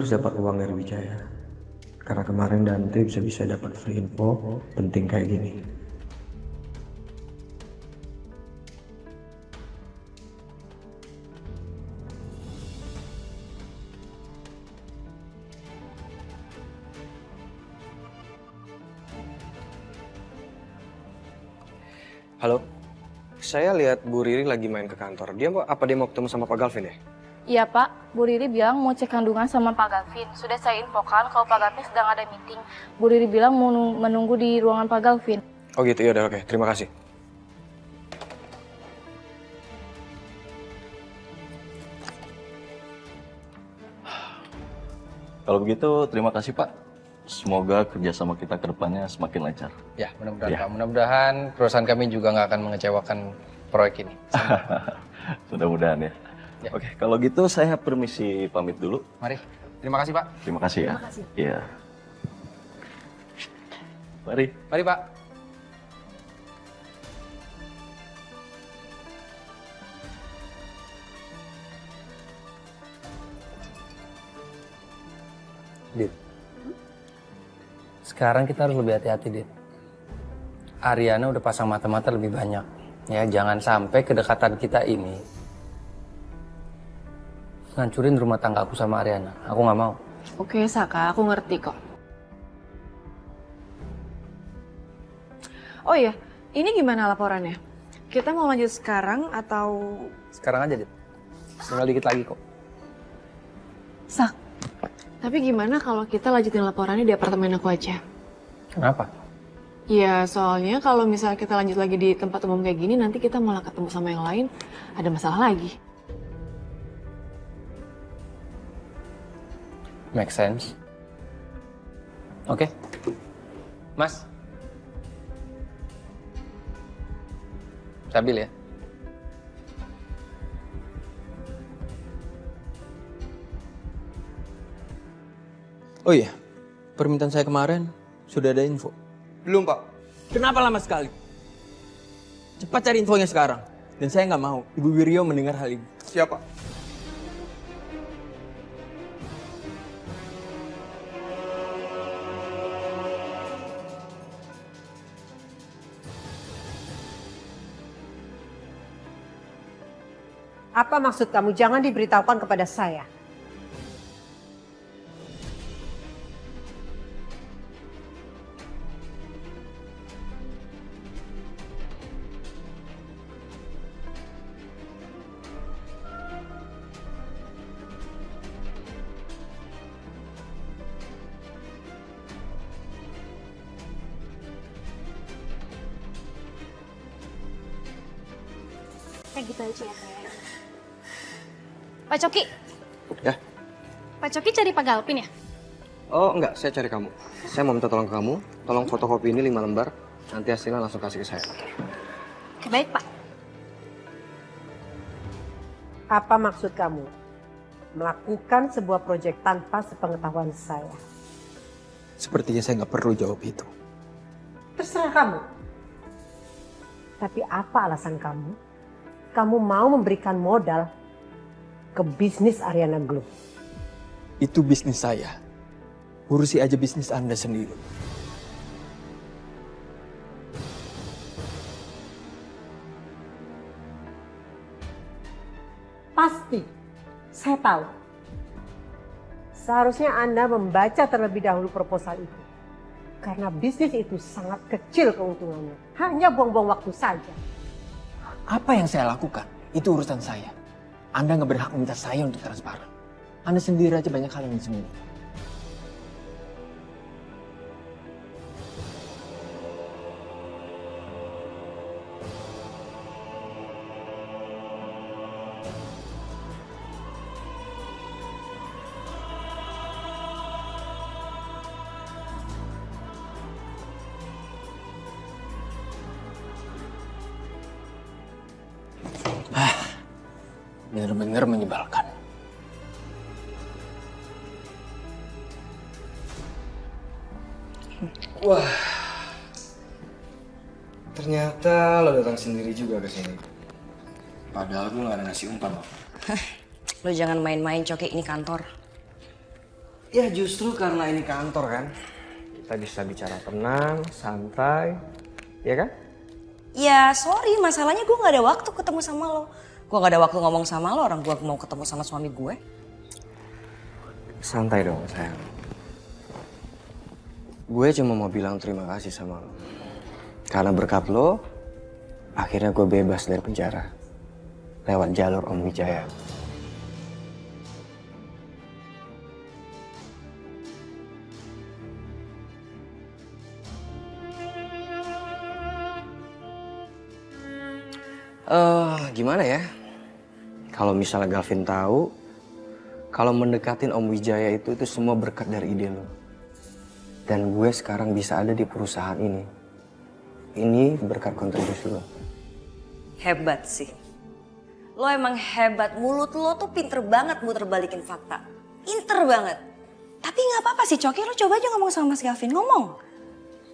harus dapat uang dari Wijaya. Karena kemarin Dante bisa-bisa dapat free info penting kayak gini. Halo, saya lihat Bu Riri lagi main ke kantor. Dia mau ketemu sama Pak Galvin ya? Iya Pak, Bu Riri bilang mau cek kandungan sama Pak Galvin. Sudah saya infokan kalau Pak Galvin sedang ada meeting. Bu Riri bilang mau menunggu di ruangan Pak Galvin. Oh gitu, ya udah, oke. Terima kasih. Kalau begitu, terima kasih Pak. Semoga kerjasama kita ke depannya semakin lancar. Ya, mudah-mudahan Pak. Mudah-mudahan perusahaan kami juga nggak akan mengecewakan proyek ini. Mudah-mudahan ya. Ya. Oke, kalau gitu saya permisi pamit dulu. Mari. Terima kasih Pak. Terima kasih ya. Terima kasih. Iya. Mari. Mari Pak. Dit. Sekarang kita harus lebih hati-hati, Dit. Ariana udah pasang mata-mata lebih banyak. Ya, jangan sampai kedekatan kita ini ngancurin rumah tangga aku sama Ariana. Aku nggak mau. Oke, Saka, aku ngerti kok. Oh iya, ini gimana laporannya? Kita mau lanjut sekarang atau... Sekarang aja, Dit. Tinggal dikit lagi kok. Sak, tapi gimana kalau kita lanjutin laporannya di apartemen aku aja? Kenapa? Ya, soalnya kalau misalnya kita lanjut lagi di tempat umum kayak gini, nanti kita malah ketemu sama yang lain, ada masalah lagi. Make sense. Oke. Mas. Stabil ya. Oh iya, permintaan saya kemarin sudah ada info. Belum, Pak. Kenapa lama sekali? Cepat cari infonya sekarang. Dan saya nggak mau Ibu Wiryo mendengar hal ini. Siapa? Apa maksud kamu? Jangan diberitahukan kepada saya. Kayak gitu aja ya kayak. Pak Coki. Ya? Pak Coki cari Pak Galvin ya? Oh enggak, saya cari kamu. Saya mau minta tolong ke kamu. Tolong fotokopi ini 5 lembar. Nanti hasilnya langsung kasih ke saya. Oke, baik Pak. Apa maksud kamu? Melakukan sebuah proyek tanpa sepengetahuan saya. Sepertinya saya nggak perlu jawab itu. Terserah kamu. Tapi apa alasan kamu? Kamu mau memberikan modal ke bisnis Ariana Glow. Itu bisnis saya. Urusi aja bisnis Anda sendiri. Pasti, saya tahu. Seharusnya Anda membaca terlebih dahulu proposal itu. Karena bisnis itu sangat kecil keuntungannya. Hanya buang-buang waktu saja. Apa yang saya lakukan? Itu urusan saya. Anda nggak berhak meminta saya untuk transparan. Anda sendiri aja banyak hal yang disembunyikan. Benar-benar menyebalkan. Wah. Ternyata lo datang sendiri juga ke sini. Padahal gue gak ada nasi umpan loh. Lo jangan main-main, Coki, ini kantor. Ya justru karena ini kantor kan, kita bisa bicara tenang, santai, ya kan? Ya sorry, masalahnya gue gak ada waktu ketemu sama lo. Gue gak ada waktu ngomong sama lo, orang gue mau ketemu sama suami gue. Santai dong sayang. Gue cuma mau bilang terima kasih sama lo. Karena berkat lo, akhirnya gue bebas dari penjara. Lewat jalur Om Wijaya. Gimana ya? Kalau misalnya Galvin tahu, kalau mendekatin Om Wijaya itu semua berkat dari ide lo. Dan gue sekarang bisa ada di perusahaan ini. Ini berkat kontribusi lo. Hebat sih. Lo emang hebat, mulut lo tuh pinter banget muter balikin fakta. Pinter banget. Tapi gak apa-apa sih Coki, lo coba aja ngomong sama Mas Galvin, ngomong.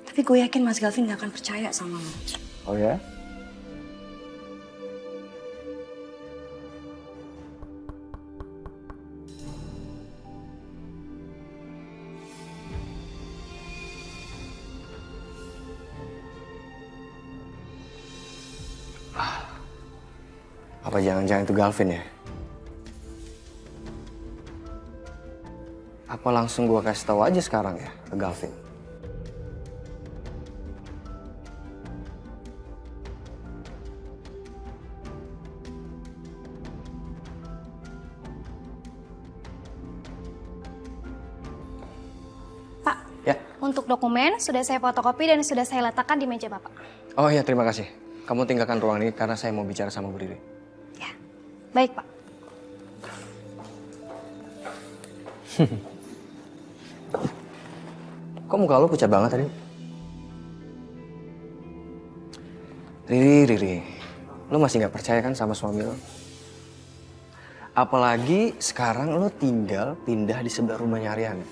Tapi gue yakin Mas Galvin gak akan percaya sama lo. Oh ya? Apa jangan-jangan itu Galvin ya? Apa langsung gua kasih tahu aja sekarang ya ke Galvin? Pak, Ya. untuk dokumen sudah saya fotokopi dan sudah saya letakkan di meja Bapak. Oh iya, terima kasih. Kamu tinggalkan ruangan ini karena saya mau bicara sama Bu Riri. Baik Pak. Kok muka lo pucat banget tadi? Riri, lo masih nggak percaya kan sama suami lo? Apalagi sekarang lo tinggal pindah di sebelah rumahnya Ariana.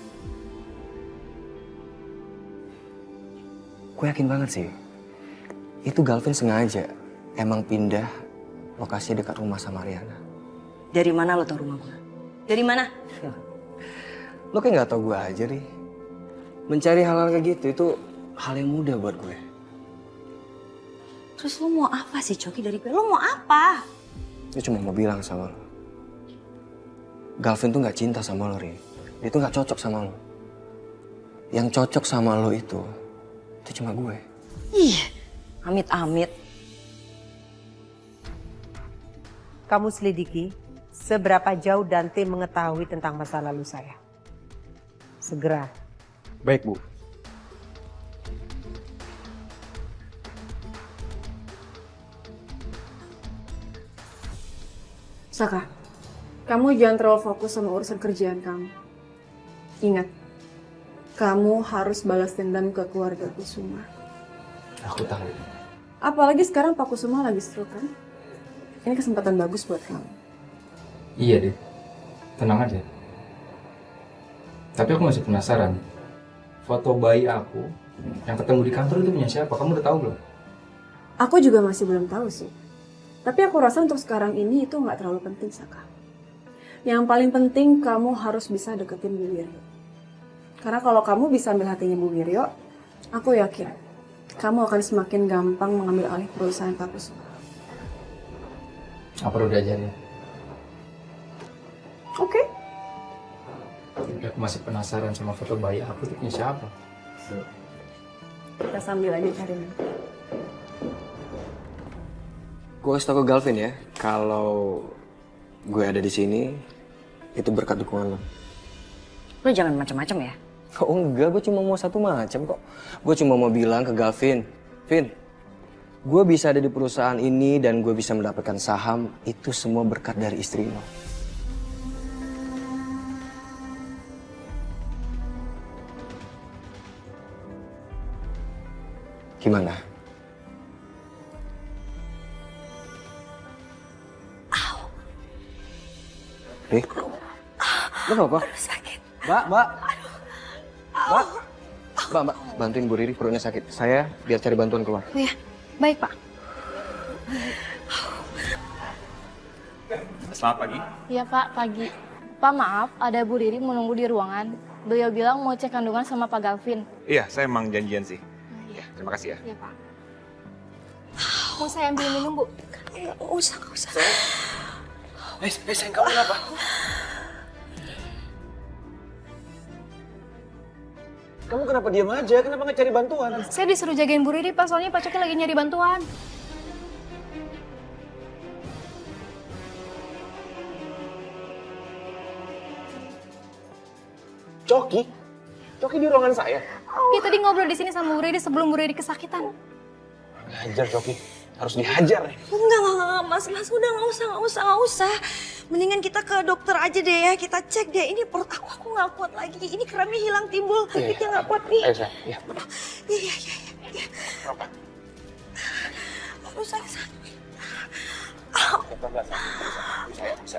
Gue yakin banget sih, itu Galvin sengaja emang pindah lokasi dekat rumah sama Ariana. Dari mana lo tau rumah gue? Dari mana? Lo kayak nggak tau gue aja, Ri. Mencari hal-hal kayak gitu, itu hal yang mudah buat gue. Terus lo mau apa sih Coki dari gue? Lo mau apa? Gue cuma mau bilang sama lo. Galvin tuh nggak cinta sama lo, Ri. Dia tuh nggak cocok sama lo. Yang cocok sama lo itu cuma gue. Ih, amit-amit. Kamu selidiki seberapa jauh Dante mengetahui tentang masa lalu saya. Segera. Baik, Bu. Saka, kamu jangan terlalu fokus sama urusan kerjaan kamu. Ingat, kamu harus balas dendam ke keluarga Kusuma. Aku tahu. Apalagi sekarang Pak Kusuma lagi stroke kan? Ini kesempatan bagus buat kamu. Iya deh, tenang aja. Tapi aku masih penasaran. Foto bayi aku yang ketemu di kantor itu punya siapa? Kamu udah tahu belum? Aku juga masih belum tahu sih. Tapi aku rasa untuk sekarang ini itu nggak terlalu penting, Saka. Yang paling penting kamu harus bisa deketin Bu Wiryo. Karena kalau kamu bisa ambil hatinya Bu Wiryo, aku yakin kamu akan semakin gampang mengambil alih perusahaan Pak Kusuma. Apa udah diajarin? Oke. Tapi aku masih penasaran sama foto bayi aku itu punya siapa? Kita sambil aja cari nanti. Gue kasih tau ke Galvin ya, kalau gue ada di sini itu berkat dukungan lo. Lo jangan macam-macam ya. Oh enggak, gue cuma mau satu macam kok. Gue cuma mau bilang ke Galvin, Vin, gue bisa ada di perusahaan ini dan gue bisa mendapatkan saham, itu semua berkat dari istri lo. Gimana? Ri, lo gak apa? Sakit. Mbak, bantuin Bu Riri, perutnya sakit. Saya biar cari bantuan keluar. Oh ya, baik Pak. Selamat pagi. Iya Pak, pagi. Pak maaf, ada Bu Riri menunggu di ruangan. Beliau bilang mau cek kandungan sama Pak Galvin. Iya, saya emang janjian sih. Ya, terima kasih ya. Iya, Pak. Mau saya ambil minum, Bu? Nggak usah. Sayang, kamu kenapa? Kamu kenapa diam aja? Kenapa nggak cari bantuan? Saya disuruh jagain Bu Riri, Pak. Soalnya Pak Coki lagi nyari bantuan. Coki? Coki di ruangan saya? Dia tadi ngobrol di sini sama Bu Riri sebelum Bu Riri kesakitan. Hajar Coki, harus dihajar. Enggak, Mas. Udah nggak usah. Mendingan kita ke dokter aja deh ya. Kita cek deh. Ini perut aku nggak kuat lagi. Ini keramnya hilang timbul. Kita nggak kuat nih. Ayo sayang, iya. Iya. Apa? Aduh, sayang. Pelan-pelan, sayang. Bisa.